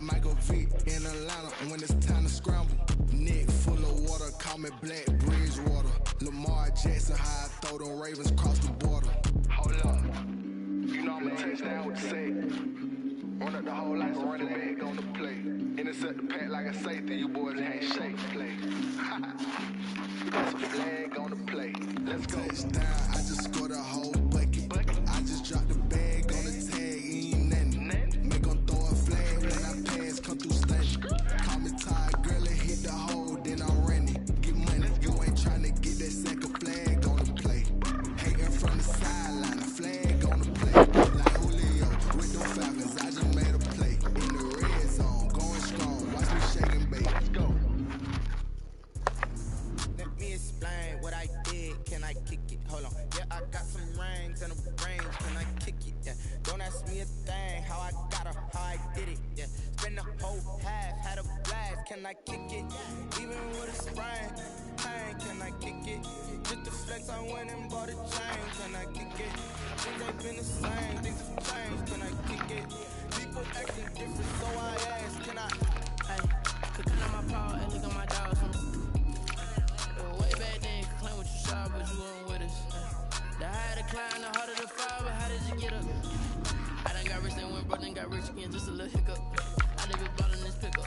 like Michael Vick in Atlanta when it's time to scramble. Neck full of water, call me Black Bridgewater. Lamar Jackson, how I throw them Ravens across the border. Hold up, you know I'm a touchdown with the sack. Run up the whole life, running back on the play. Intercept the pack like a safety, you boys ain't shake play. That's a flag on the play. Let's go. Touchdown, I just scored a whole bucket. I just dropped the bag on the tag, ain't nothing. Make them throw a flag when I pass, come through stunning. Call me Todd Gurley, hit the hole, then I'm running. Get money, you ain't trying to get that second flag on the play. Hating from the sideline, a flag on the play. Like Julio, with them Falcons, I just made a play. In the red zone, going strong, watch me shake and bake. Let's go. Let me explain what I did, can I kick it? Hold on, yeah, I got some rings and a range, can I kick it? Yeah, don't ask me a thing, how I got her, how I did it, yeah. Spend the whole half, had a blast, can I kick it? Even with a sprain, pain, can I kick it? Just to flex, I went and bought a chain, can I kick it? Things ain't been the same, things have changed, can I kick it? People acting different, so I ask, can I? Hey, could count on my paw and look at my dogs. Way back then, could claim what you saw, but you weren't with us. The higher the climb, the harder the fall, but how did you get up? I done got rich, then went broke, then got rich again, just a little hiccup. I never bought in this pickup.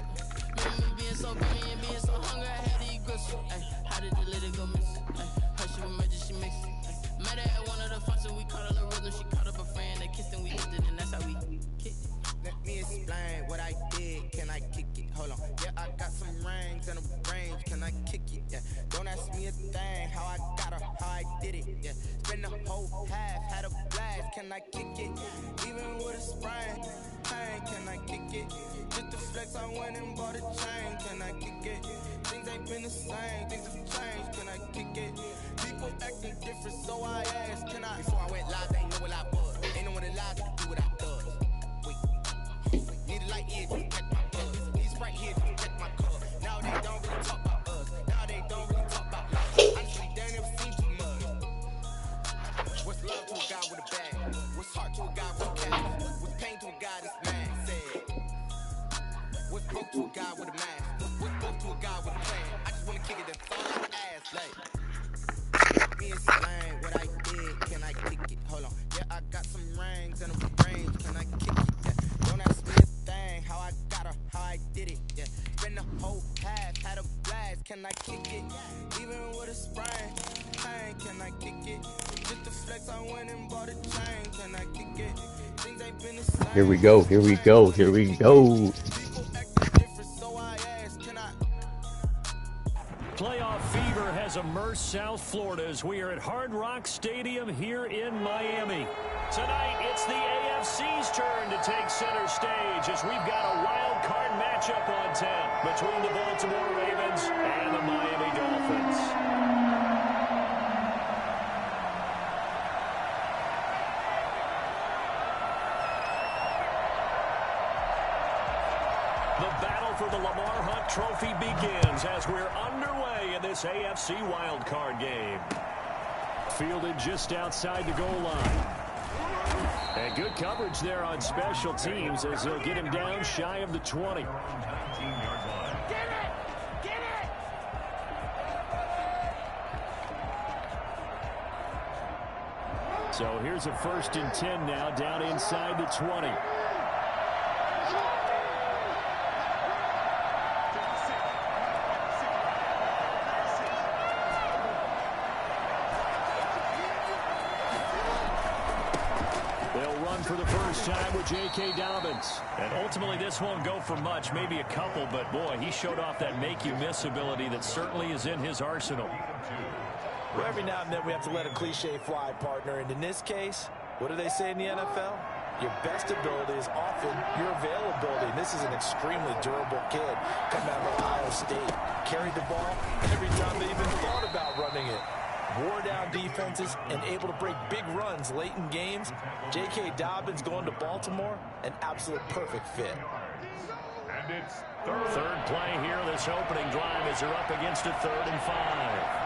Remember me being so greedy and being so hungry, I had to eat gristle. How did you let it go miss? Her she was major, she mixed it. Met her at one of the functions, we caught her the rhythm, she caught up a friend, they kissed and we lifted, and that's how we kicked it. Let me explain what I did, can I kick it? Hold on, yeah, I got some rings and a range, can I kick it? Yeah, don't ask me a thing, how I got her, how I did it? Yeah, spend the whole half, had a blast, can I kick it? Even with a sprain, pain, can I kick it? Just to flex, I went and bought a chain, can I kick it? Things ain't been the same, things have changed, can I kick it? People acting different, so I asked, can I? Before I went live, they ain't know what I was. Ain't know what it lies, I do what I does. Need a light here to protect my buzz. Need Sprite here to protect my cup. Now they don't really talk about us. Now they don't really talk about love. Honestly, they never seen too much. What's love to a guy with a bag? What's heart to a guy with a cash? What's pain to a guy that's mad? Said. What's broke to a guy with a mask? What's broke to a guy with a plan? I just wanna kick it, that's all I ask. Like, let me explain what I did. Can I kick it? Hold on. Yeah, I got some rings and a range. Can I kick it? Yeah. Don't ask me a thing, how I got her, how I did it, yeah. Spend the whole half, had a blast, can I kick it? Even with a sprain, pain, can I kick it? Just to flex, I went and bought a chain, can I kick it? Things ain't been the same. Here we go, here we go, here we go. People acting different, so I ask, can I? Playoff fever has immersed South Florida as we are at Hard Rock Stadium here in Miami. Tonight, it's the AFC's turn to take center stage as we've got a wild card matchup on tap between the Baltimore Ravens and the Miami Dolphins. The battle for the Lamar Hunt Trophy begins as we're underway in this AFC wildcard game. Fielded just outside the goal line. And good coverage there on special teams as they'll get him down shy of the 20. Get it! Get it! So here's a 1st and 10 now down inside the 20. For the first time with J.K. Dobbins. And ultimately this won't go for much, maybe a couple, but boy, he showed off that make-you-miss ability that certainly is in his arsenal. Well, every now and then we have to let a cliche fly, partner, and in this case, what do they say in the NFL? Your best ability is often your availability, and this is an extremely durable kid coming out of Ohio State. Carried the ball every time they even thought about running it. Wore down defenses and able to break big runs late in games. J.K. Dobbins going to Baltimore, an absolute perfect fit. And it's third play here, this opening drive as they're up against a 3rd and 5.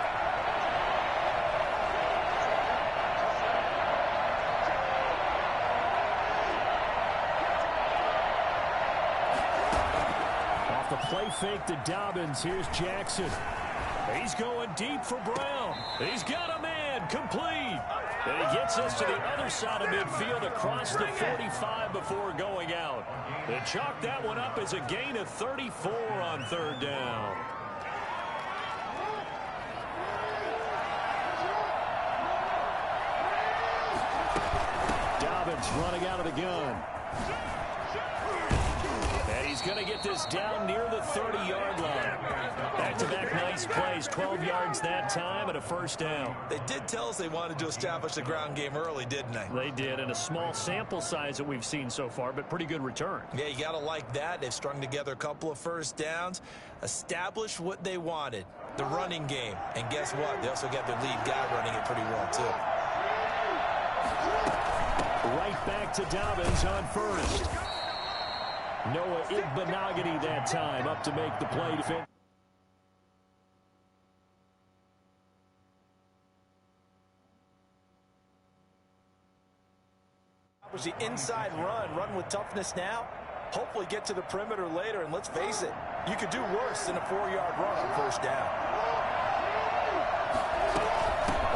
play fake to Dobbins. Here's Jackson. He's going deep for Brown. He's got a man complete. And he gets us to the other side of midfield across the 45 before going out. They chalk that one up as a gain of 34 on third down. Dobbins running out of the gun. And he's going to get this down near the 30-yard line. Back-to-back nice plays, 12 yards that time and a first down. They did tell us they wanted to establish the ground game early, didn't they? They did, and a small sample size that we've seen so far, but pretty good return. Yeah, you got to like that. They've strung together a couple of first downs, established what they wanted, the running game. And guess what? They also got their lead guy running it pretty well, too. Right back to Dobbins on first. Noah Igbenogany that time up to make the play defense. Was the inside run with toughness now. Hopefully get to the perimeter later, and let's face it, you could do worse than a 4-yard run on first down.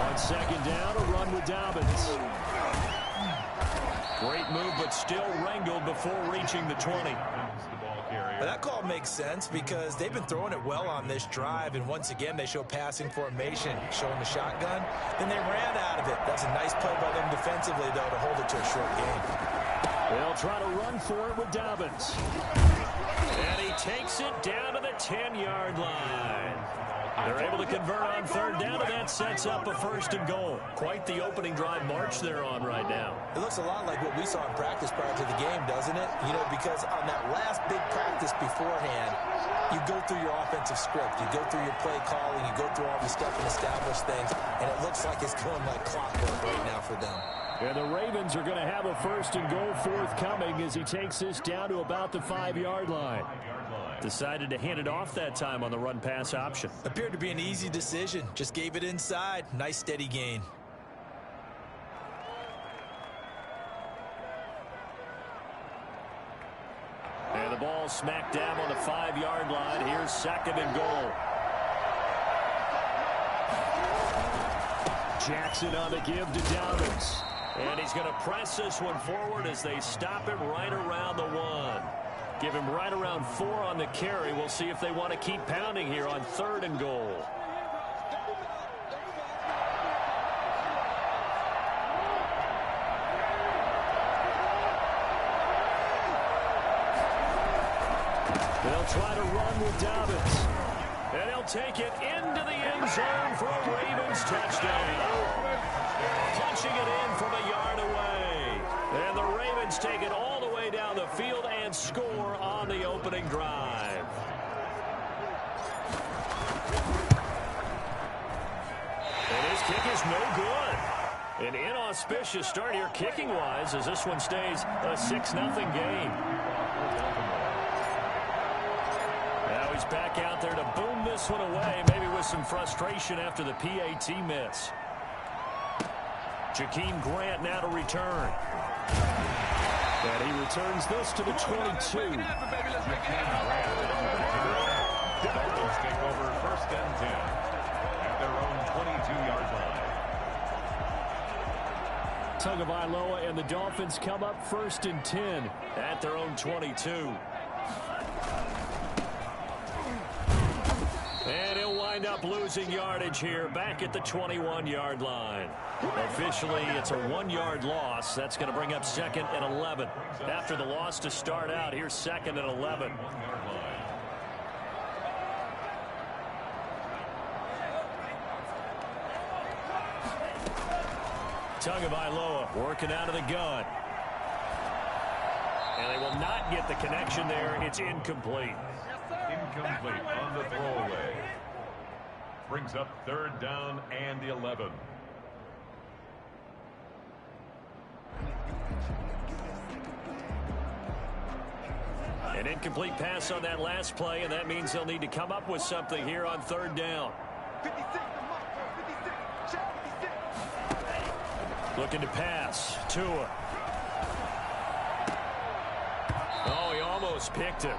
On second down, a run with Dobbins. Great move, but still wrangled before reaching the 20. But that call makes sense because they've been throwing it well on this drive, and once again they show passing formation, showing the shotgun. Then they ran out of it. That's a nice play by them defensively, though, to hold it to a short game. They'll try to run for it with Dobbins. And he takes it down to the 10-yard line. They're able to convert on third down, and that sets up a first and goal. Quite the opening drive march they're on right now. It looks a lot like what we saw in practice prior to the game, doesn't it? You know, because on that last big practice beforehand, you go through your offensive script. You go through your play calling. You go through all the stuff and establish things, and it looks like it's going like clockwork right now for them. And the Ravens are going to have a first and goal forthcoming as he takes this down to about the 5-yard line. Decided to hand it off that time on the run-pass option. Appeared to be an easy decision. Just gave it inside. Nice steady gain. And the ball smack dab on the 5-yard line. Here's second and goal. Jackson on the give to Dobbins. And he's going to press this one forward as they stop him right around the 1. Give him right around 4 on the carry. We'll see if they want to keep pounding here on third and goal. They'll try to run with Dobbins. And he'll take it into the end zone for a Ravens touchdown. Punching it in from a yard away. And the Ravens take it all the way down the field and score on the opening drive. And his kick is no good. An inauspicious start here kicking-wise as this one stays a 6-0 game. Now he's back out there to boom this one away, maybe with some frustration after the PAT miss. Jakeem Grant now to return. And he returns this to the 22. Dolphins take over first and 10 at their own 22-yard line. Tagovailoa and the Dolphins come up first and 10 at their own 22. And he'll wind up losing yardage here back at the 21-yard line. Officially, it's a 1-yard loss. That's going to bring up second and 11. After the loss to start out, here's second and 11. Tagovailoa working out of the gun. And they will not get the connection there. It's incomplete. Incomplete on the throwaway. Brings up third down and the 11. An incomplete pass on that last play, and that means they'll need to come up with something here on third down. Looking to pass. Tua. Oh, he almost picked it.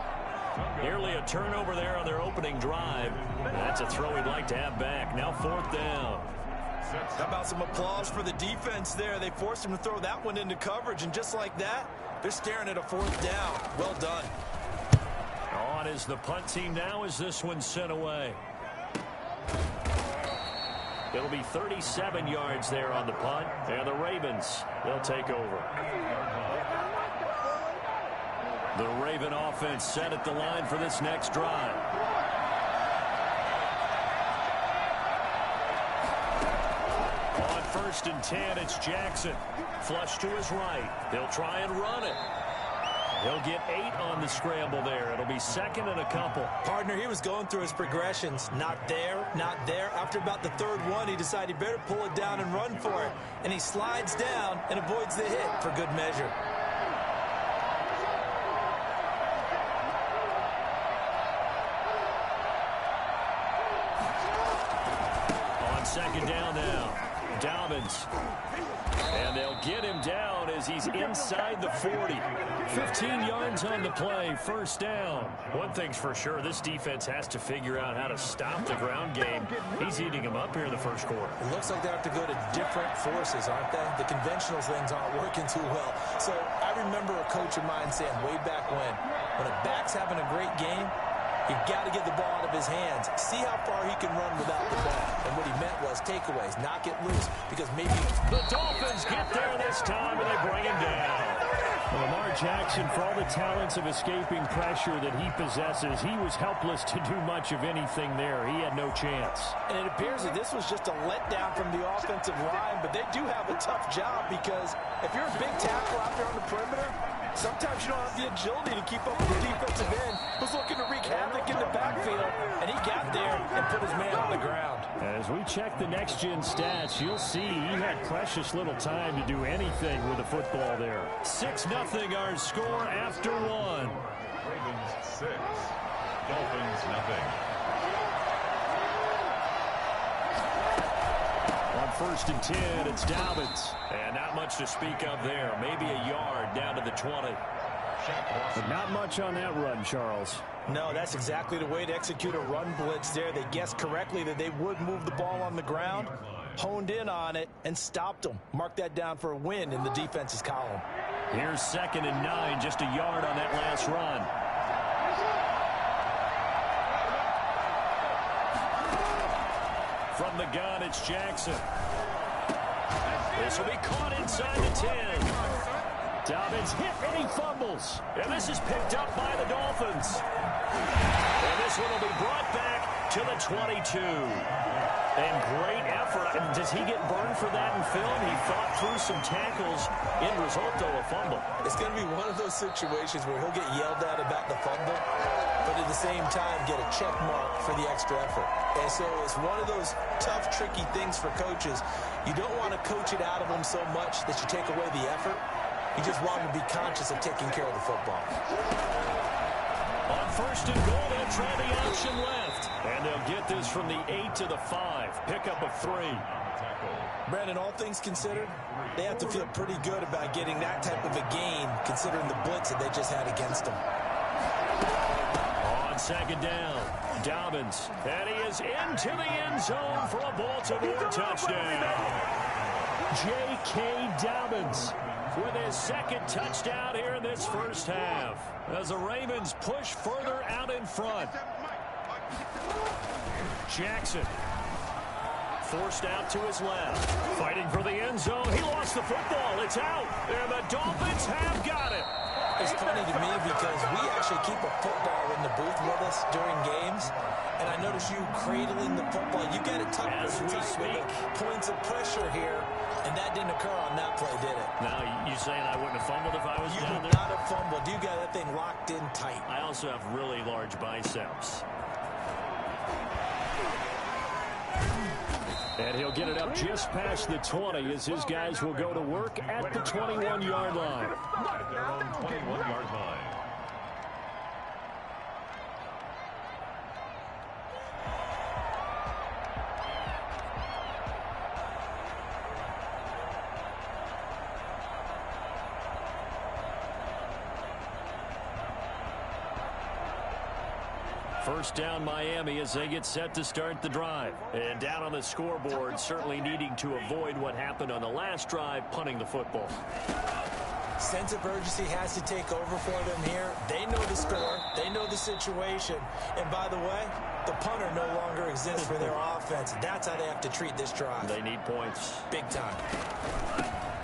Nearly a turnover there on their opening drive. That's a throw he'd like to have back. Now 4th down. How about some applause for the defense there? They forced him to throw that one into coverage, and just like that, they're staring at a 4th down. Well done. On is the punt team now as this one's sent away. It'll be 37 yards there on the punt, and the Ravens, they'll take over. The Raven offense set at the line for this next drive. On 1st and 10, it's Jackson. Flush to his right. He'll try and run it. He'll get 8 on the scramble there. It'll be 2nd and a couple. Partner, he was going through his progressions. Not there, not there. After about the 3rd one, he decided he better pull it down and run for it. And he slides down and avoids the hit for good measure. On 2nd down now, Dobbins. And they'll get him down as he's inside the 40. 15 yards on the play, 1st down. One thing's for sure, this defense has to figure out how to stop the ground game. He's eating them up here in the 1st quarter. It looks like they have to go to different forces, aren't they? The conventional things aren't working too well. So I remember a coach of mine saying way back when a back's having a great game, you've got to get the ball out of his hands. See how far he can run without the ball. And what he meant was takeaways, knock it loose, because maybe... The Dolphins get there this time, and they bring him down. Lamar Jackson, for all the talents of escaping pressure that he possesses, he was helpless to do much of anything there. He had no chance. And it appears that this was just a letdown from the offensive line, but they do have a tough job because if you're a big tackle out there on the perimeter, sometimes you don't have the agility to keep up with the defensive end who's looking to wreak havoc in the backfield, and he got there and put his man on the ground. As we check the next-gen stats, you'll see he had precious little time to do anything with the football there. 6-0 our score after 1. Ravens 6, Dolphins 0. On 1st and 10, it's Dobbins. And not much to speak of there. Maybe a yard down to the 20. But not much on that run, Charles. No, that's exactly the way to execute a run blitz there. They guessed correctly that they would move the ball on the ground, honed in on it, and stopped them. Mark that down for a win in the defense's column. Here's 2nd and 9, just a yard on that last run. From the gun, it's Jackson. This will be caught inside the 10. Dobbins hit and he fumbles. And this is picked up by the Dolphins. And this one will be brought back to the 22. And great effort. And does he get burned for that in film? He fought through some tackles. End result, though, a fumble. It's going to be one of those situations where he'll get yelled at about the fumble, but at the same time get a check mark for the extra effort. And so it's one of those tough, tricky things for coaches. You don't want to coach it out of them so much that you take away the effort. You just want them to be conscious of taking care of the football. On 1st and goal, they'll try the option left. And they'll get this from the 8 to the 5. Pickup of 3. Brandon, all things considered, they have to feel pretty good about getting that type of a gain, considering the blitz that they just had against them. On 2nd down, Dobbins. And he is into the end zone for a Baltimore touchdown. J.K. Dobbins with his 2nd touchdown here in this 1st half, as the Ravens push further out in front. Jackson forced out to his left, fighting for the end zone. He lost the football. It's out, and the Dolphins have got it. It's funny to me because we actually keep a football in the booth with us during games, and I notice you cradling the football. You get it tucked as we speak. Points of pressure here, and that didn't occur on that play, did it? Now, you saying I wouldn't have fumbled if I was You down would there? not have fumbled. You got that thing locked in tight. I also have really large biceps. And he'll get it up just past the 20 as his guys will go to work at the 21-yard line. At their own 21-yard line. First down Miami as they get set to start the drive. And down on the scoreboard, certainly needing to avoid what happened on the last drive, punting the football. Sense of urgency has to take over for them here. They know the score. They know the situation. And by the way, the punter no longer exists for their offense. That's how they have to treat this drive. They need points. Big time.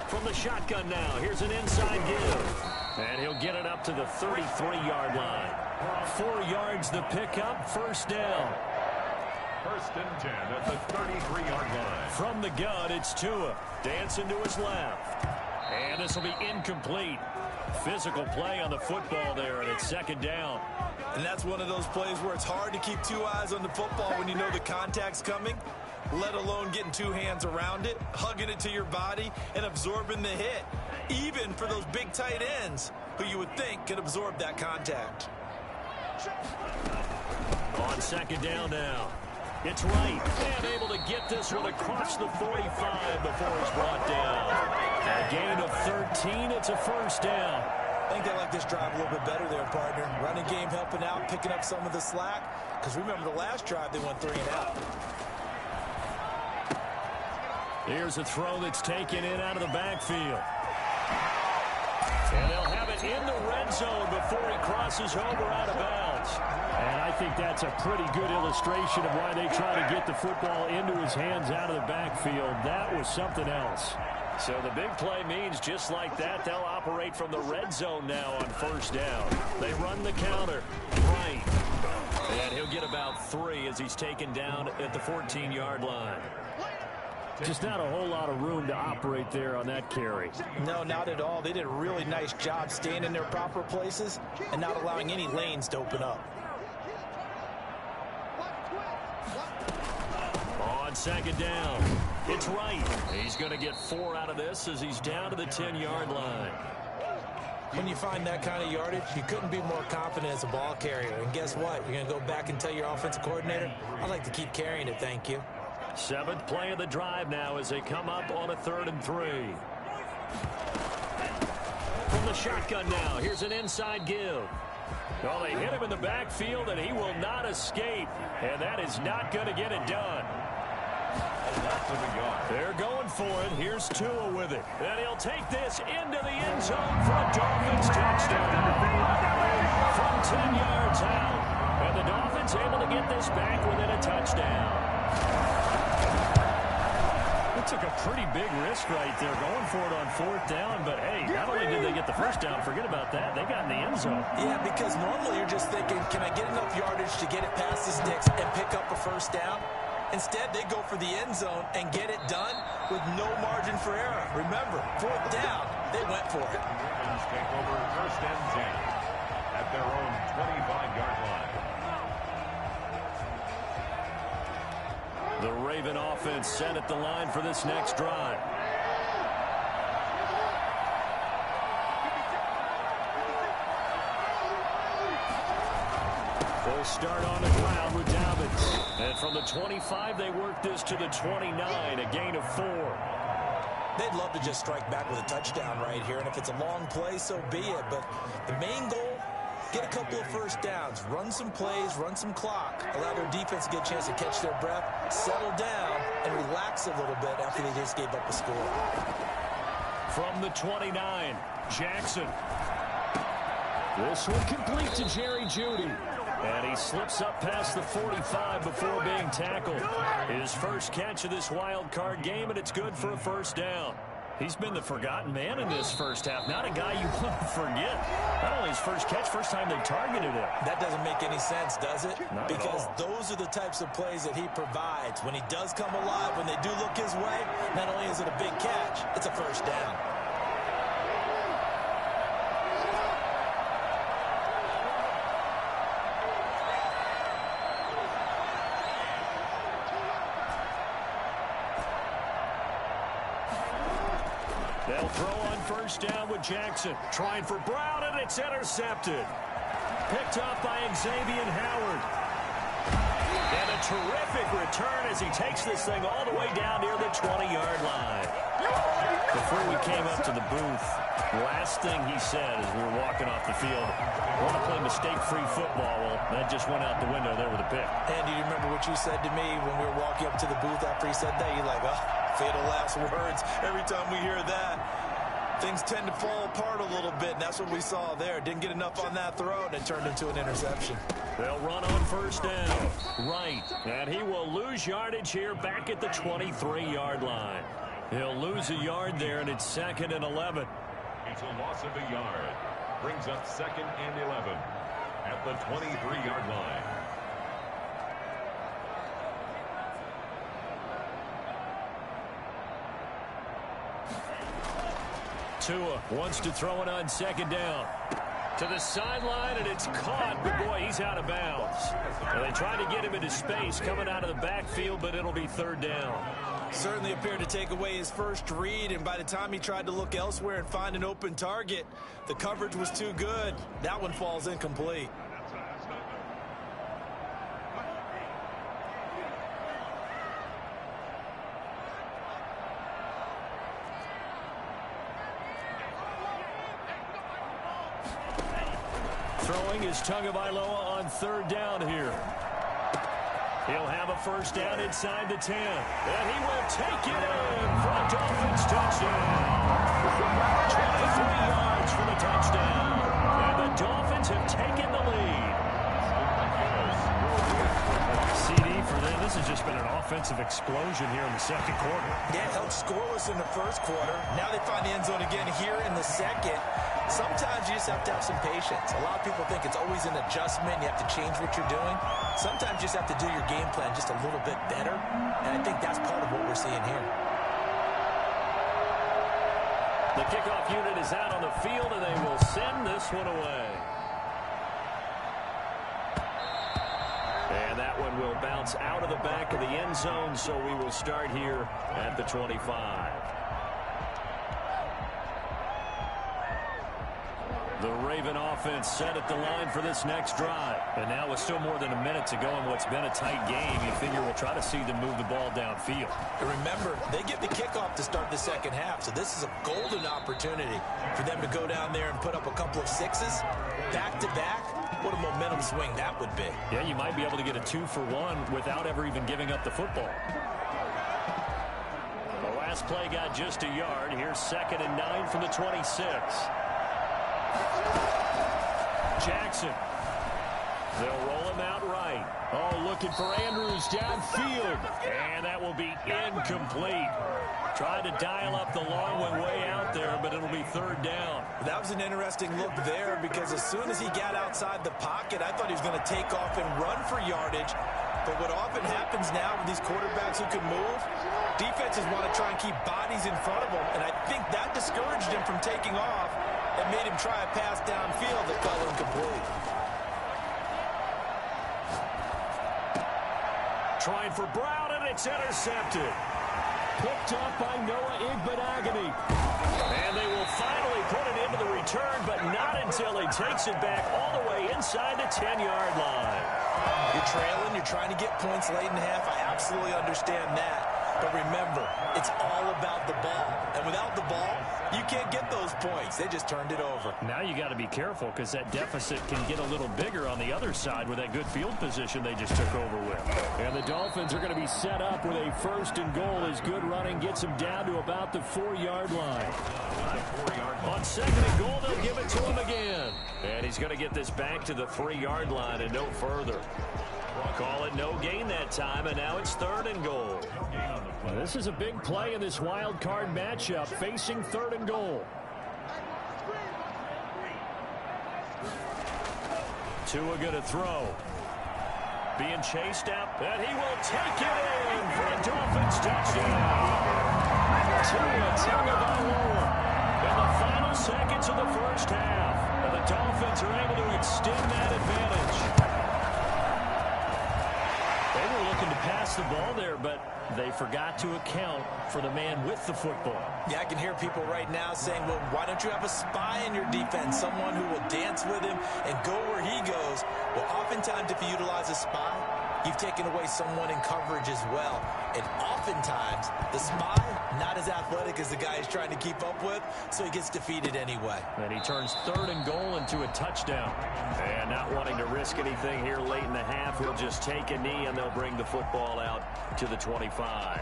From the shotgun now, here's an inside give. And he'll get it up to the 33-yard line. 4 yards the pickup, first down. First and 10 at the 33-yard line. From the gun, it's Tua. Dancing to his left. And this will be incomplete. Physical play on the football there, and it's second down. And that's one of those plays where it's hard to keep 2 eyes on the football when you know the contact's coming, let alone getting 2 hands around it, hugging it to your body, and absorbing the hit. Even for those big tight ends who you would think could absorb that contact. On second down now. It's right, and able to get this one across the 45 before it's brought down. A gain of 13, it's a first down. I think they like this drive a little bit better there, partner. Running game helping out, picking up some of the slack. Because remember the last drive, they went 3 and out. Here's a throw that's taken in out of the backfield. And they'll have it in the red zone before he crosses over out of bounds. And I think that's a pretty good illustration of why they try to get the football into his hands out of the backfield. That was something else. So the big play means just like that, they'll operate from the red zone now on first down. They run the counter. Right. And he'll get about 3 as he's taken down at the 14-yard line. Just not a whole lot of room to operate there on that carry. No, not at all. They did a really nice job staying in their proper places and not allowing any lanes to open up. On second down, it's right. He's going to get 4 out of this as he's down to the 10-yard line. When you find that kind of yardage, you couldn't be more confident as a ball carrier. And guess what? You're going to go back and tell your offensive coordinator, I'd like to keep carrying it, thank you. 7th play of the drive now as they come up on a 3rd and 3. From the shotgun now, here's an inside give. Well, they hit him in the backfield, and he will not escape. And that is not going to get it done. They're going for it. Here's Tua with it. And he'll take this into the end zone for a Dolphins touchdown. From 10 yards out. And the Dolphins able to get this back within a touchdown. It took a pretty big risk right there going for it on 4th down, but hey, not only did they get the first down, forget about that, they got in the end zone. Yeah, because normally you're just thinking, can I get enough yardage to get it past the sticks and pick up a first down? Instead, they go for the end zone and get it done with no margin for error. Remember, 4th down, they went for it. Ravens take over 1st and 10 at their own 25-yard line. The Raven offense set at the line for this next drive. They'll start on the ground with Dobbins. And from the 25, they work this to the 29, a gain of 4. They'd love to just strike back with a touchdown right here, and if it's a long play, so be it. But the main goal, get a couple of first downs, run some plays, run some clock, allow their defense to get a chance to catch their breath, settle down, and relax a little bit after they just gave up a score. From the 29, Jackson. This one complete to Jerry Jeudy. And he slips up past the 45 before being tackled. His first catch of this wild card game, and it's good for a first down. He's been the forgotten man in this first half. Not a guy you want to forget. Not only his first catch, first time they targeted him. That doesn't make any sense, does it? Not because at all. Those are the types of plays that he provides. When he does come alive, when they do look his way, not only is it a big catch, it's a first down. They'll throw on first down with Jackson. Trying for Brown, and it's intercepted. Picked up by Xavier Howard. And a terrific return as he takes this thing all the way down near the 20-yard line. Before we came up to the booth, the last thing he said as we were walking off the field, I want to play mistake-free football. Well, that just went out the window there with a pick. And do you remember what you said to me when we were walking up to the booth after he said that? You're like, oh, fatal last words. Every time we hear that, things tend to fall apart a little bit, and that's what we saw there. Didn't get enough on that throw, and it turned into an interception. They'll run on first down. Right. And he will lose yardage here back at the 23-yard line. He'll lose a yard there, and it's 2nd and 11. It's a loss of a yard. Brings up 2nd and 11 at the 23-yard line. Tua wants to throw it on 2nd down. To the sideline, and it's caught, but boy, he's out of bounds. And they tried to get him into space coming out of the backfield, but it'll be 3rd down. Certainly appeared to take away his first read, and by the time he tried to look elsewhere and find an open target, the coverage was too good. That one falls incomplete. Throwing is Tagovailoa on 3rd down here. He'll have a first down inside the 10. And he will take it in for a Dolphins touchdown. 23 yards for the touchdown. And the Dolphins have taken the lead. CD for them. This has just been an offensive explosion here in the 2nd quarter. Yeah, held scoreless in the 1st quarter. Now they find the end zone again here in the 2nd. Sometimes you just have to have some patience. A lot of people think it's always an adjustment. You have to change what you're doing. Sometimes you just have to do your game plan just a little bit better. And I think that's part of what we're seeing here. The kickoff unit is out on the field, and they will send this one away. And that one will bounce out of the back of the end zone, so we will start here at the 25. The Raven offense set at the line for this next drive. And now with still more than a minute to go in what's been a tight game, you figure we'll try to see them move the ball downfield. And remember, they get the kickoff to start the 2nd half, so this is a golden opportunity for them to go down there and put up a couple of sixes back-to-back. What a momentum swing that would be. Yeah, you might be able to get a 2-for-1 without ever even giving up the football. The last play got just a yard. Here's 2nd and 9 from the 26. Jackson. They'll roll him out right. Oh, looking for Andrews downfield. And that will be incomplete. Tried to dial up the long one way out there, but it'll be 3rd down. That was an interesting look there because as soon as he got outside the pocket, I thought he was going to take off and run for yardage. But what often happens now with these quarterbacks who can move, defenses want to try and keep bodies in front of them. And I think that discouraged him from taking off and made him try a pass downfield that fell incomplete. Trying for Brown, and it's intercepted. Picked up by Noah Igbinoghene. And they will finally put it into the return, but not until he takes it back all the way inside the 10-yard line. You're trailing, you're trying to get points late in the half. I absolutely understand that. But remember, it's all about the ball. And without the ball, you can't get those points. They just turned it over. Now you got to be careful because that deficit can get a little bigger on the other side with that good field position they just took over with. And the Dolphins are going to be set up with a 1st and goal as good running gets them down to about the 4-yard line. On 2nd and goal, they'll give it to him again. And he's going to get this back to the 3-yard line and no further. Call it no gain that time, and now it's 3rd and goal. Well, this is a big play in this wild card matchup, facing 3rd and goal. Tua going to throw. Being chased out, and he will take it in for a Dolphins touchdown. Tua Tagovailoa in the final seconds of the 1st half. And the Dolphins are able to extend that advantage. looking to pass the ball there, but they forgot to account for the man with the football. Yeah, I can hear people right now saying, well, why don't you have a spy in your defense, someone who will dance with him and go where he goes? Well, oftentimes if you utilize a spy, you've taken away someone in coverage as well. And oftentimes, the spy, not as athletic as the guy he's trying to keep up with, so he gets defeated anyway. And he turns 3rd and goal into a touchdown. And not wanting to risk anything here late in the half, he'll just take a knee, and they'll bring the football out to the 25.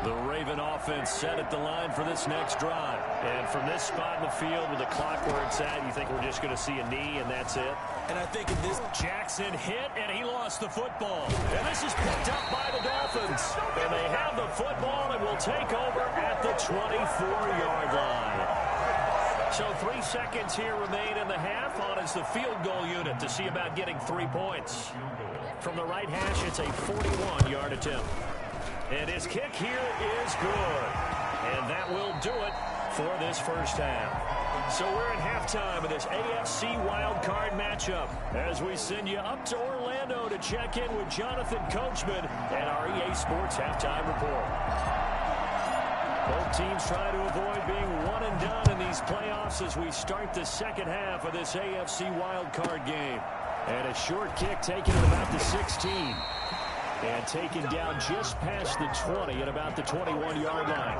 The Raven offense set at the line for this next drive. And from this spot in the field with the clock where it's at, you think we're just going to see a knee and that's it? And I think in this... Jackson hit, and he lost the football. And this is picked up by the Dolphins. And they have the football and will take over at the 24-yard line. So 3 seconds here remain in the half. On is the field goal unit to see about getting 3 points. From the right hash, it's a 41-yard attempt. And his kick here is good. And that will do it for this first half. So we're at halftime of this AFC wildcard matchup as we send you up to Orlando to check in with Jonathan Coachman and our EA Sports Halftime Report. Both teams try to avoid being one and done in these playoffs as we start the second half of this AFC wildcard game. And a short kick taken at about the 16. And taken down just past the 20 at about the 21-yard line.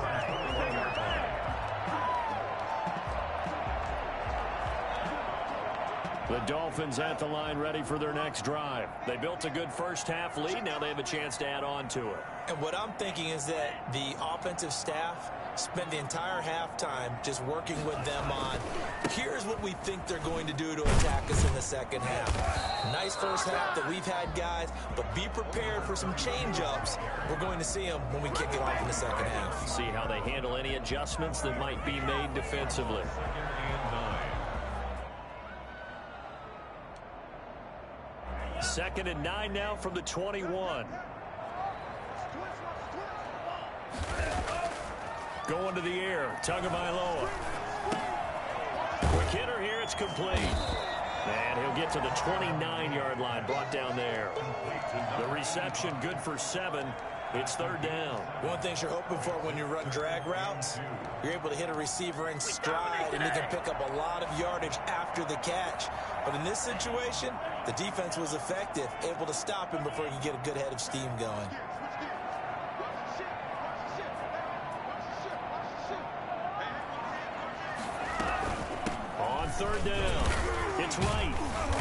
The Dolphins at the line ready for their next drive. They built a good first half lead. Now they have a chance to add on to it. And what I'm thinking is that the offensive staff spent the entire halftime just working with them on, here's what we think they're going to do to attack us in the second half. Nice first half that we've had, guys, but be prepared for some change-ups. We're going to see them when we kick it off in the second half. See how they handle any adjustments that might be made defensively. Second and 9 now from the 21. Going to the air, Tagovailoa. Quick hitter here, it's complete. And he'll get to the 29-yard line, brought down there. The reception good for 7. It's third down. One thing you're hoping for when you run drag routes, you're able to hit a receiver in stride, and he can pick up a lot of yardage after the catch. But in this situation, the defense was effective, able to stop him before he could get a good head of steam going. On third down, it's right.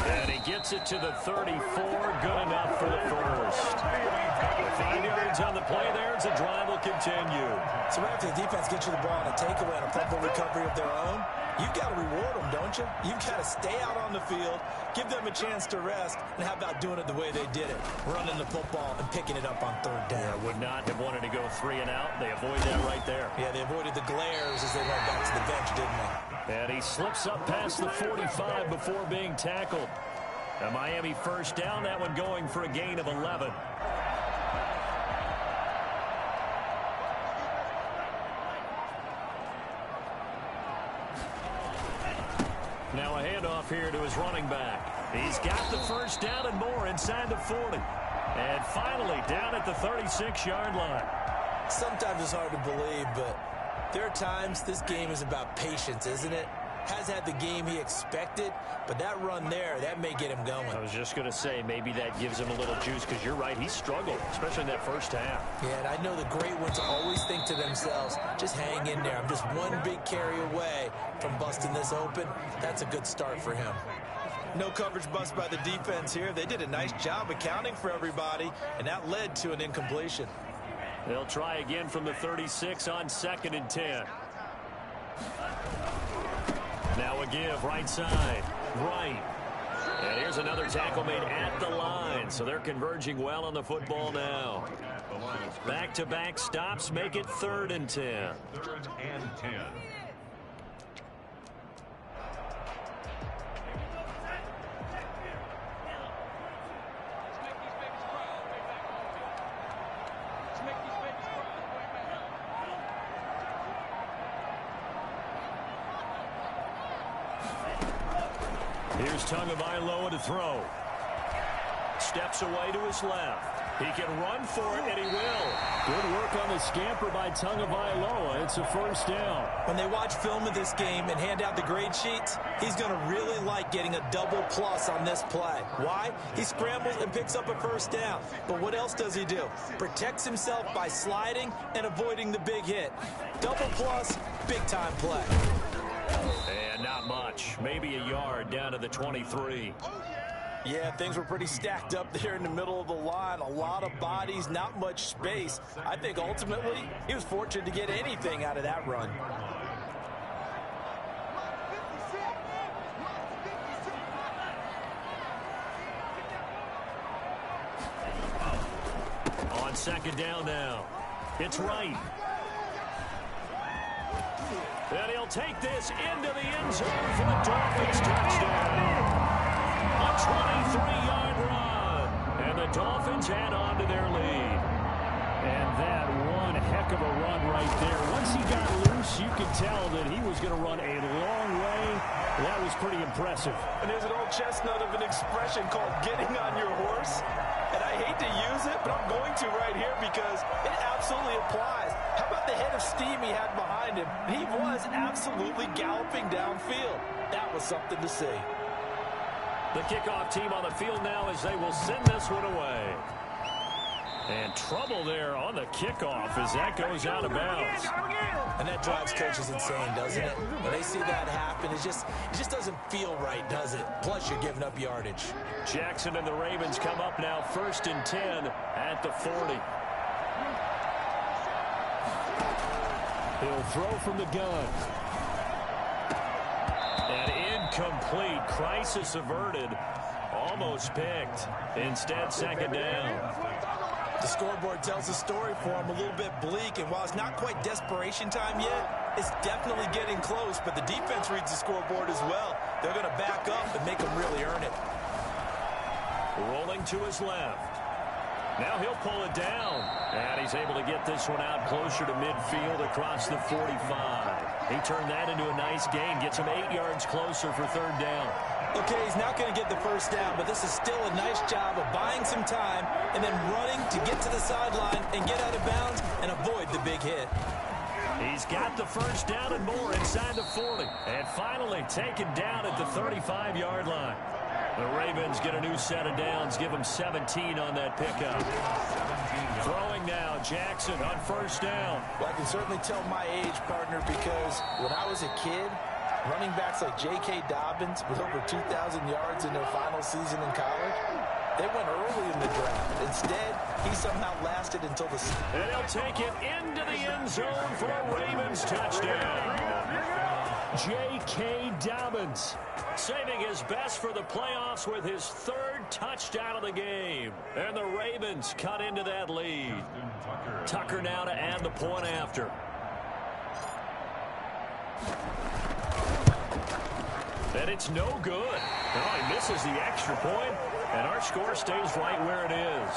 And he gets it to the 34. Good enough for the first. 5 yards on the play there as the drive will continue. So after the defense gets you the ball on a takeaway and a fumble recovery of their own, you've got to reward them, don't you? You've got to stay out on the field, give them a chance to rest, and how about doing it the way they did it, running the football and picking it up on third down. Yeah, would not have wanted to go 3 and out. They avoid that right there. Yeah, they avoided the glares as they went back to the bench, didn't they? And he slips up past the 45 before being tackled. A Miami first down, that one going for a gain of 11. Now a handoff here to his running back. He's got the first down and more inside the 40. And finally down at the 36-yard line. Sometimes it's hard to believe, but there are times this game is about patience, isn't it? Has had the game he expected, but that run there, that may get him going. I was just going to say, maybe that gives him a little juice, because you're right, he struggled, especially in that first half. Yeah, and I know the great ones always think to themselves, just hang in there. I'm just one big carry away from busting this open. That's a good start for him. No coverage bust by the defense here. They did a nice job accounting for everybody, and that led to an incompletion. They'll try again from the 36 on 2nd and 10. Now a give, right side, right. And here's another tackle made at the line, so they're converging well on the football now. Back-to-back stops make it 3rd and 10. 3rd and 10. Here's Tagovailoa to throw. Steps away to his left. He can run for it, and he will. Good work on the scamper by Tagovailoa. It's a first down. When they watch film of this game and hand out the grade sheets, he's going to really like getting a double plus on this play. Why? He scrambles and picks up a first down. But what else does he do? Protects himself by sliding and avoiding the big hit. Double plus, big-time play. And not much. Maybe a yard down to the 23. Yeah, things were pretty stacked up there in the middle of the line. A lot of bodies, not much space. I think ultimately he was fortunate to get anything out of that run. On second down now. It's Wright. And he'll take this into the end zone for the Dolphins touchdown. A 23-yard run. And the Dolphins add on to their lead. And that one heck of a run right there. Once he got loose, you could tell that he was going to run a long way. That was pretty impressive. And there's an old chestnut of an expression called getting on your horse. And I hate to use it, but I'm going to right here because it absolutely applies. How about the head of steam he had behind him? He was absolutely galloping downfield. That was something to see. The kickoff team on the field now as they will send this one away. And trouble there on the kickoff as that goes out of bounds. And that drives coaches insane, doesn't it? When they see that happen, it just doesn't feel right, does it? Plus, you're giving up yardage. Jackson and the Ravens come up now 1st and 10 at the 40. He'll throw from the gun. And incomplete. Crisis averted. Almost picked. Instead, second down. The scoreboard tells the story for him, a little bit bleak, and while it's not quite desperation time yet, it's definitely getting close, but the defense reads the scoreboard as well. They're going to back up and make them really earn it. Rolling to his left. Now he'll pull it down, and he's able to get this one out closer to midfield across the 45. He turned that into a nice gain, gets him 8 yards closer for third down. Okay, he's not going to get the first down, but this is still a nice job of buying some time and then running to get to the sideline and get out of bounds and avoid the big hit. He's got the first down and more inside the 40. And finally taken down at the 35-yard line. The Ravens get a new set of downs, give them 17 on that pickup. Throwing now, Jackson on first down. Well, I can certainly tell my age, partner, because when I was a kid, running backs like J.K. Dobbins with over 2,000 yards in their final season in college, they went early in the draft. Instead, he somehow lasted until the... And he'll take it into the end zone for a Ravens touchdown. J.K. Dobbins saving his best for the playoffs with his third touchdown of the game. And the Ravens cut into that lead. Tucker now to add the point after. And it's no good. Oh, he misses the extra point, and our score stays right where it is.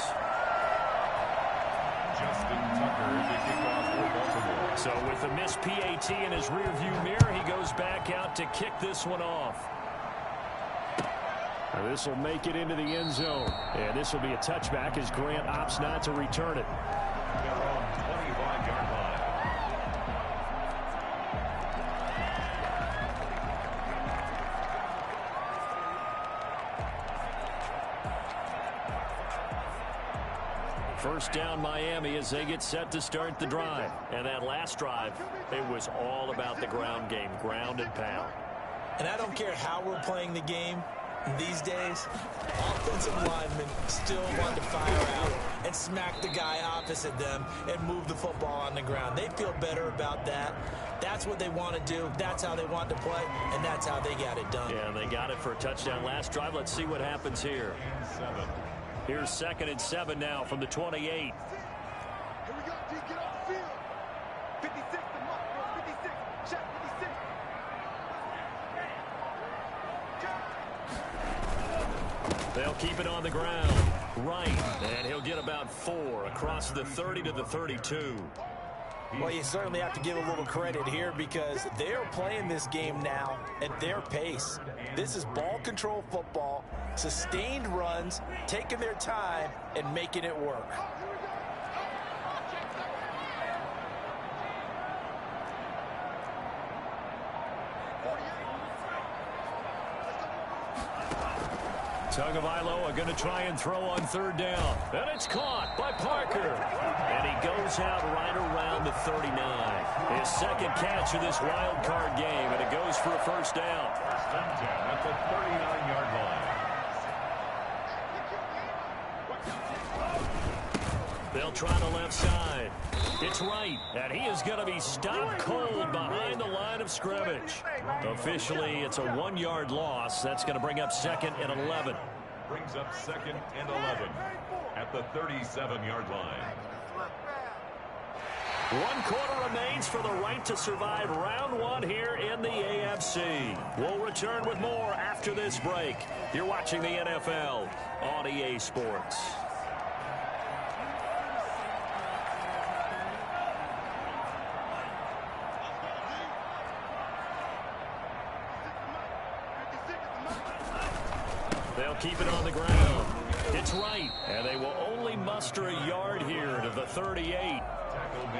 Justin Tucker, the kickoff for Baltimore. So with the missed PAT in his rearview mirror, he goes back out to kick this one off. Now this will make it into the end zone. And this will be a touchback as Grant opts not to return it. They're on 25-yard line. First down Miami as they get set to start the drive. And that last drive, it was all about the ground game, ground and pound. And I don't care how we're playing the game these days, offensive linemen still want to fire out and smack the guy opposite them and move the football on the ground. They feel better about that. That's what they want to do. That's how they want to play, and that's how they got it done. Yeah, they got it for a touchdown last drive. Let's see what happens here. Here's 2nd and 7 now from the 28. Here we go, D, get off the field. 56, the mark, 56, check 56. They'll keep it on the ground. Right, and he'll get about 4 across the 30 to the 32. Well, you certainly have to give a little credit here because they're playing this game now at their pace. This is ball control football, sustained runs, taking their time, and making it work. Tagovailoa are going to try and throw on third down. And it's caught by Parker. And he goes out right around the 39. His second catch of this wild card game, and it goes for a first down. First and 10 at the 39-yard line. They'll try the left side. It's right, and he is going to be stopped cold behind the line of scrimmage. Officially, it's a 1-yard loss. That's going to bring up second and 11. Brings up second and 11 at the 37-yard line. 1 quarter remains for the right to survive round 1 here in the AFC. We'll return with more after this break. You're watching the NFL on EA Sports. They'll keep it on the ground. It's right, and they will only muster a yard here to the 38.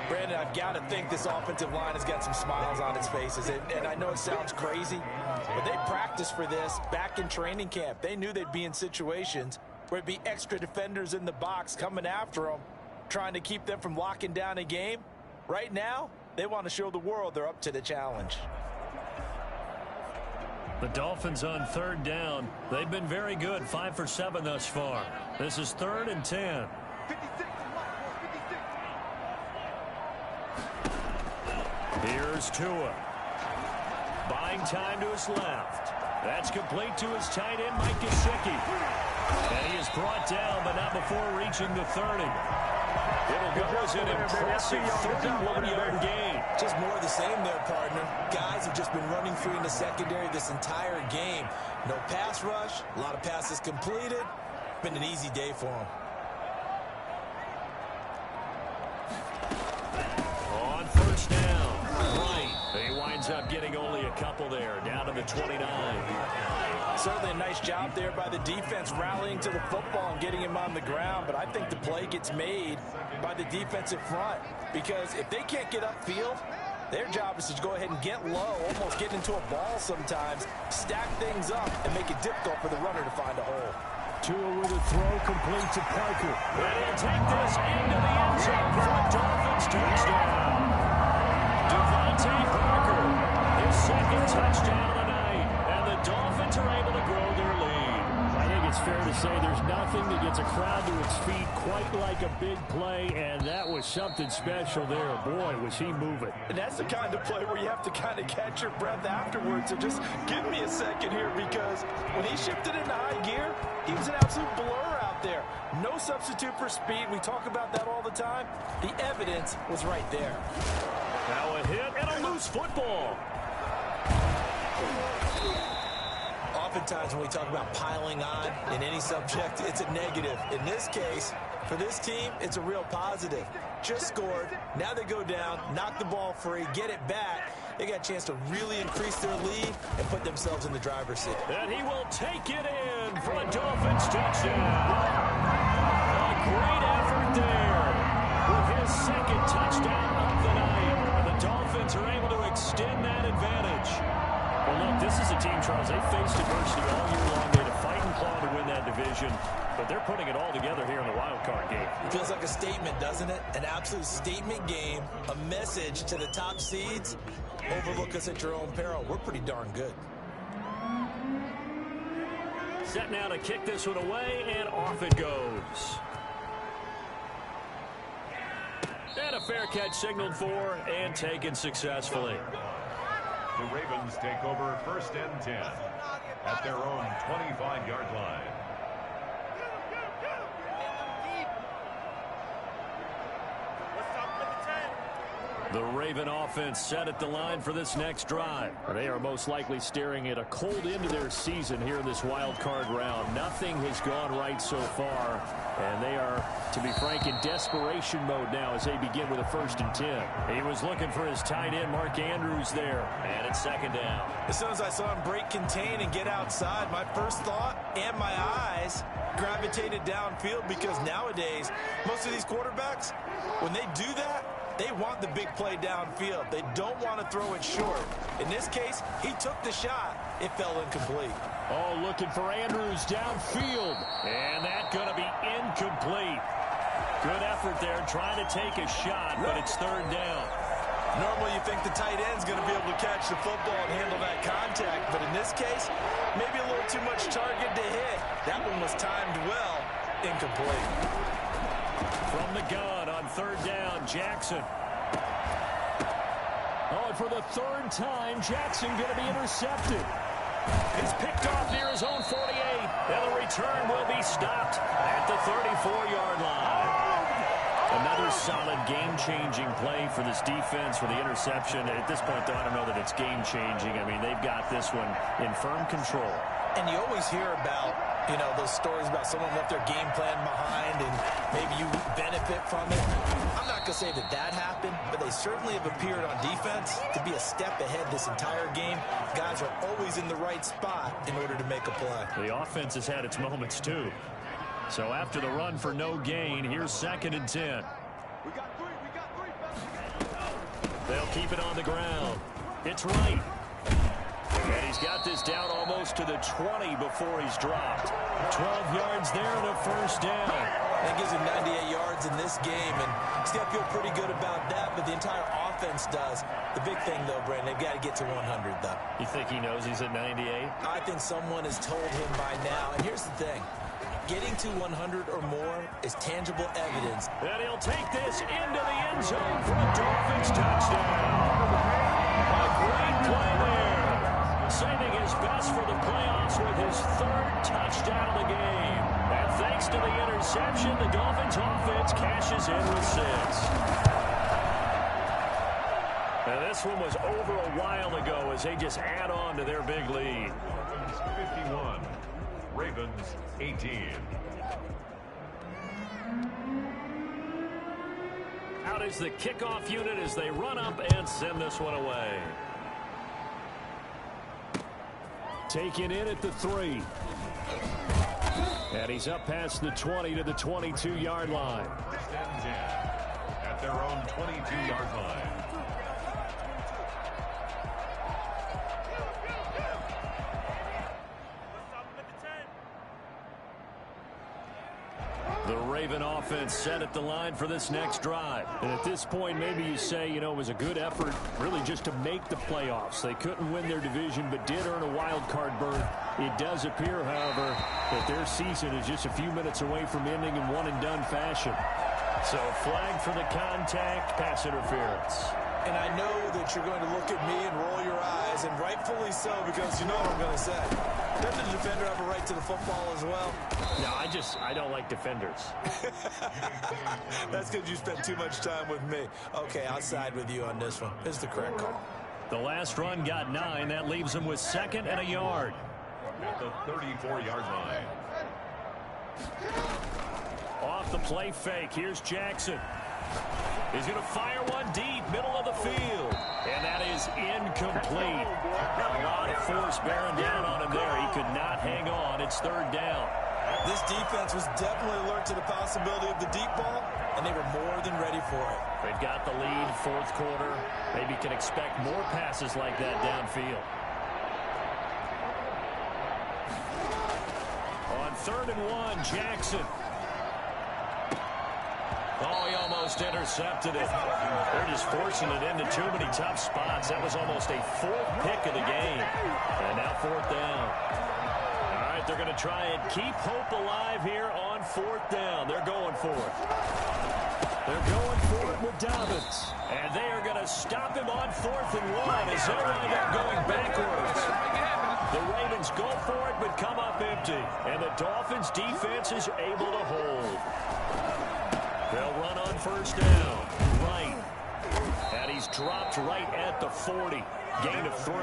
Brandon, I've got to think this offensive line has got some smiles on its faces. And I know it sounds crazy, but they practiced for this back in training camp. They knew they'd be in situations where it'd be extra defenders in the box coming after them, trying to keep them from locking down a game. Right now, they want to show the world they're up to the challenge. The Dolphins on third down. They've been very good, 5 for 7 thus far. This is 3rd and 10. Here's Tua. Buying time to his left. That's complete to his tight end, Mike Gesicki. And he is brought down, but not before reaching the 30. It'll go as an impressive 31-yard gain. Just more of the same there, partner. Guys have just been running free in the secondary this entire game. No pass rush, a lot of passes completed. Been an easy day for them. On first down, right. He winds up getting only a couple there, down to the 29. Certainly a nice job there by the defense rallying to the football and getting him on the ground, but I think the play gets made by the defensive front because if they can't get upfield, their job is to go ahead and get low, almost get into a ball sometimes, stack things up, and make it difficult for the runner to find a hole. Tua with a throw complete to Parker. And he'll take this into the end zone for a Dolphins touchdown. Devontae Parker, his second touchdown of the night, and the Dolphins are able to grow their lead. I think it's fair to say there's nothing that gets a crowd to its feet quite like a big play, and that was something special there. Boy, was he moving. And that's the kind of play where you have to kind of catch your breath afterwards. So just give me a second here because when he shifted into high gear, he was an absolute blur out there. No substitute for speed. We talk about that all the time. The evidence was right there. Now a hit and a loose football. Oftentimes when we talk about piling on in any subject, it's a negative. In this case, for this team, it's a real positive. Just scored. Now they go down, knock the ball free, get it back. They got a chance to really increase their lead and put themselves in the driver's seat. And he will take it in for a Dolphins touchdown. A great effort there with his second touchdown of the night. The Dolphins are able to extend that advantage. Well, look, this is a team, Charles. They faced adversity all year long. They had to fight and claw to win that division, but they're putting it all together here in the wild card game. It feels like a statement, doesn't it? An absolute statement game, a message to the top seeds. Overlook us at your own peril. We're pretty darn good. Set now to kick this one away, and off it goes. And a fair catch signaled for and taken successfully. The Ravens take over 1st and 10 at their own 25-yard line. The Raven offense set at the line for this next drive. They are most likely staring at a cold end to their season here in this wild card round. Nothing has gone right so far, and they are, to be frank, in desperation mode now as they begin with a 1st and 10. He was looking for his tight end, Mark Andrews, there, and it's 2nd down. As soon as I saw him break contain and get outside, my first thought and my eyes gravitated downfield, because nowadays, most of these quarterbacks, when they do that, they want the big play downfield. They don't want to throw it short. In this case, he took the shot. It fell incomplete. Oh, looking for Andrews downfield. And that's going to be incomplete. Good effort there trying to take a shot, but it's 3rd down. Normally you think the tight end's going to be able to catch the football and handle that contact, but in this case, maybe a little too much target to hit. That one was timed well. Incomplete. From the gun on 3rd down, Jackson. Oh, and for the 3rd time, Jackson going to be intercepted. He's picked off near his own 48, and the return will be stopped at the 34-yard line. Another solid game-changing play for this defense for the interception. At this point, though, I don't know that it's game-changing. I mean, they've got this one in firm control. And you always hear about, you know, those stories about someone left their game plan behind and maybe you benefit from it. I'm not going to say that that happened, but they certainly have appeared on defense to be a step ahead this entire game. Guys are always in the right spot in order to make a play. The offense has had its moments, too. So after the run for no gain, here's 2nd and 10. They'll keep it on the ground. It's Wright. And he's got this down almost to the 20 before he's dropped. 12 yards there and a 1st down. That gives him 98 yards in this game, and he's got to feel pretty good about that, but the entire offense does. The big thing, though, Brandon, they've got to get to 100, though. You think he knows he's at 98? I think someone has told him by now, and here's the thing. Getting to 100 or more is tangible evidence. And he'll take this into the end zone for a Dolphins touchdown. A great play there. Saving his best for the playoffs with his 3rd touchdown of the game. And thanks to the interception, the Dolphins offense cashes in with 6. Now this one was over a while ago as they just add on to their big lead. 51. Ravens 18. Out is the kickoff unit as they run up and send this one away. Taken in at the 3. And he's up past the 20 to the 22-yard line. 10 at their own 22-yard line. The Raven offense set at the line for this next drive. And at this point, maybe you say, you know, it was a good effort really just to make the playoffs. They couldn't win their division but did earn a wild card berth. It does appear, however, that their season is just a few minutes away from ending in one-and-done fashion. So flag for the contact, pass interference. And I know that you're going to look at me and roll your eyes, and rightfully so, because you know what I'm going to say. Doesn't the defender have a right to the football as well? No, I don't like defenders. That's because you spent too much time with me. Okay, I'll side with you on this one. This is the correct call. The last run got 9. That leaves them with 2nd and a yard. At the 34-yard line. Off the play fake, here's Jackson. He's going to fire one deep, middle of the field. And that is incomplete. A lot of force bearing down on him there. He could not hang on. It's 3rd down. This defense was definitely alert to the possibility of the deep ball, and they were more than ready for it. They've got the lead, 4th quarter. Maybe can expect more passes like that downfield. On 3rd and 1, Jackson. Oh, he almost intercepted it. They're just forcing it into too many tough spots. That was almost a 4th pick of the game. And now 4th down. All right, they're going to try and keep hope alive here on 4th down. They're going for it. They're going for it with Dobbins. And they are going to stop him on 4th and 1 as they wind up going backwards. The Ravens go for it but come up empty. And the Dolphins defense is able to hold. They'll run on 1st down. Right. And he's he's dropped right at the 40. Gain of 3.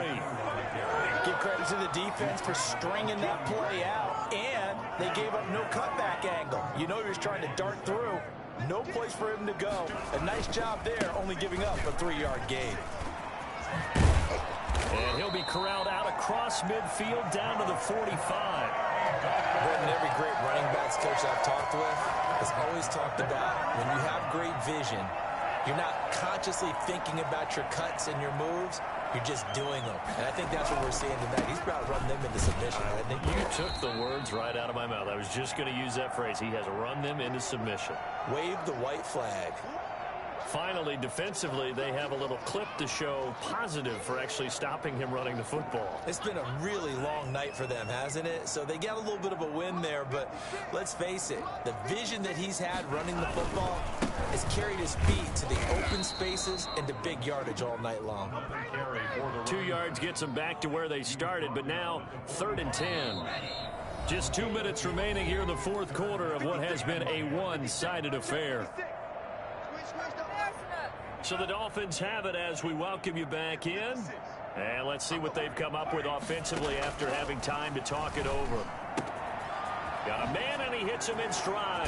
Give credit to the defense for stringing that play out, and they gave up no cutback angle. You know he was trying to dart through. No place for him to go. A nice job there, only giving up a 3-yard gain. And he'll be corralled out across midfield down to the 45. Brendan, every great running backs coach I've talked with has always talked about when you have great vision, you're not consciously thinking about your cuts and your moves. You're just doing them. And I think that's what we're seeing tonight. He's about to run them into submission, hasn't he? You took the words right out of my mouth. I was just going to use that phrase. He has run them into submission. Wave the white flag. Finally, defensively, they have a little clip to show positive for actually stopping him running the football. It's been a really long night for them, hasn't it? So they got a little bit of a win there, but let's face it, the vision that he's had running the football has carried his feet to the open spaces and to big yardage all night long. 2 yards gets them back to where they started, but now 3rd and 10. Just 2 minutes remaining here in the fourth quarter of what has been a one-sided affair. So the Dolphins have it as we welcome you back in. And let's see what they've come up with offensively after having time to talk it over. Got a man, and he hits him in stride.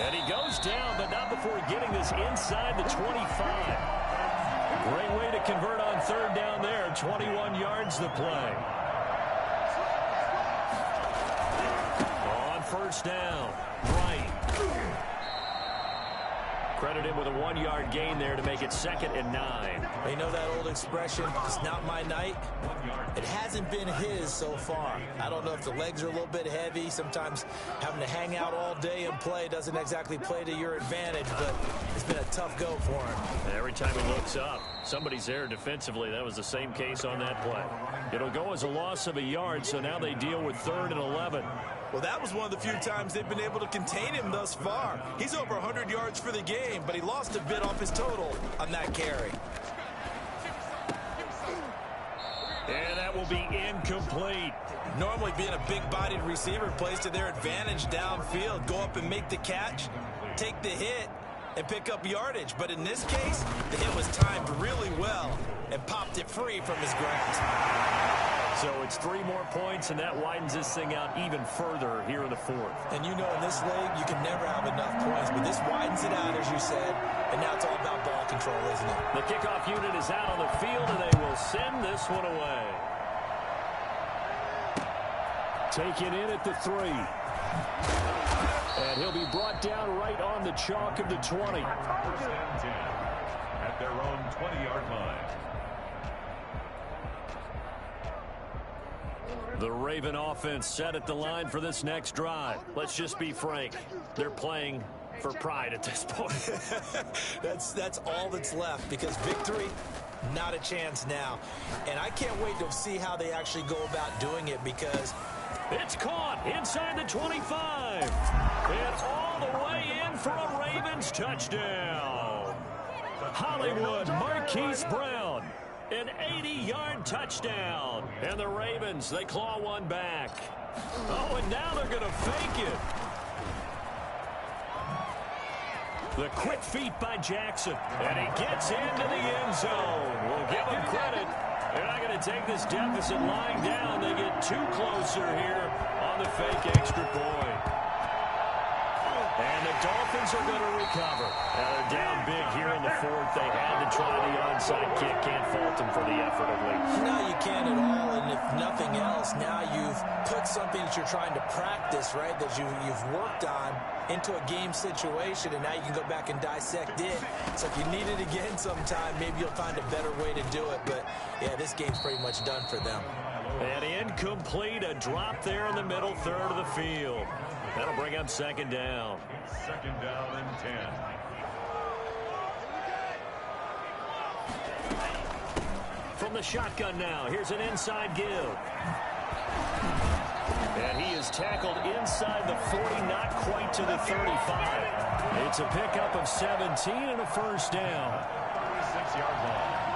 And he goes down, but not before getting this inside the 25. Great way to convert on 3rd down there. 21 yards the play. On 1st down, Bright. Credit him with a 1-yard gain there to make it 2nd and 9. You know that old expression, it's not my night? It hasn't been his so far. I don't know if the legs are a little bit heavy. Sometimes having to hang out all day and play doesn't exactly play to your advantage, but it's been a tough go for him. Every time he looks up, somebody's there defensively. That was the same case on that play. It'll go as a loss of a yard, so now they deal with 3rd and 11. Well, that was one of the few times they've been able to contain him thus far. He's over 100 yards for the game, but he lost a bit off his total on that carry. And that will be incomplete. Normally being a big-bodied receiver plays to their advantage downfield. Go up and make the catch, take the hit, and pick up yardage. But in this case, the hit was timed really well and popped it free from his grasp. So it's 3 more points, and that widens this thing out even further here in the 4th. And you know in this league, you can never have enough points, but this widens it out, as you said, and now it's all about ball control, isn't it? The kickoff unit is out on the field, and they will send this one away. Taken in at the 3. And he'll be brought down right on the chalk of the 20. At their own 20-yard line. The Raven offense set at the line for this next drive. Let's just be frank. They're playing for pride at this point. That's all that's left, because victory, not a chance now. And I can't wait to see how they actually go about doing it, because it's caught inside the 25. And all the way in for a Ravens touchdown. Hollywood Marquise Brown. An 80-yard touchdown. And the Ravens, they claw one back. Oh, and now they're going to fake it. The quick feet by Jackson. And he gets into the end zone. We'll give him credit. They're not going to take this deficit lying down. They get too closer here on the fake extra point. And the Dolphins are going to recover. Now they're down big here in the 4th. They had to try the onside kick. Can't fault them for the effort at least. No, you can't at all. And if nothing else, now you've put something that you're trying to practice, right, that you've worked on into a game situation, and now you can go back and dissect it. So if you need it again sometime, maybe you'll find a better way to do it. But, yeah, this game's pretty much done for them. And incomplete, a drop there in the middle third of the field. That'll bring up 2nd down. 2nd down and 10. From the shotgun now, here's an inside give. And he is tackled inside the 40, not quite to the 35. It's a pickup of 17 and a 1st down. 36-yard line.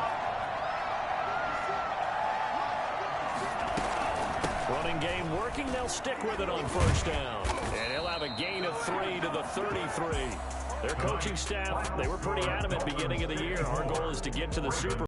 Running game working. They'll stick with it on 1st down. And he'll have a gain of 3 to the 33. Their coaching staff, they were pretty adamant beginning of the year. Our goal is to get to the Super Bowl.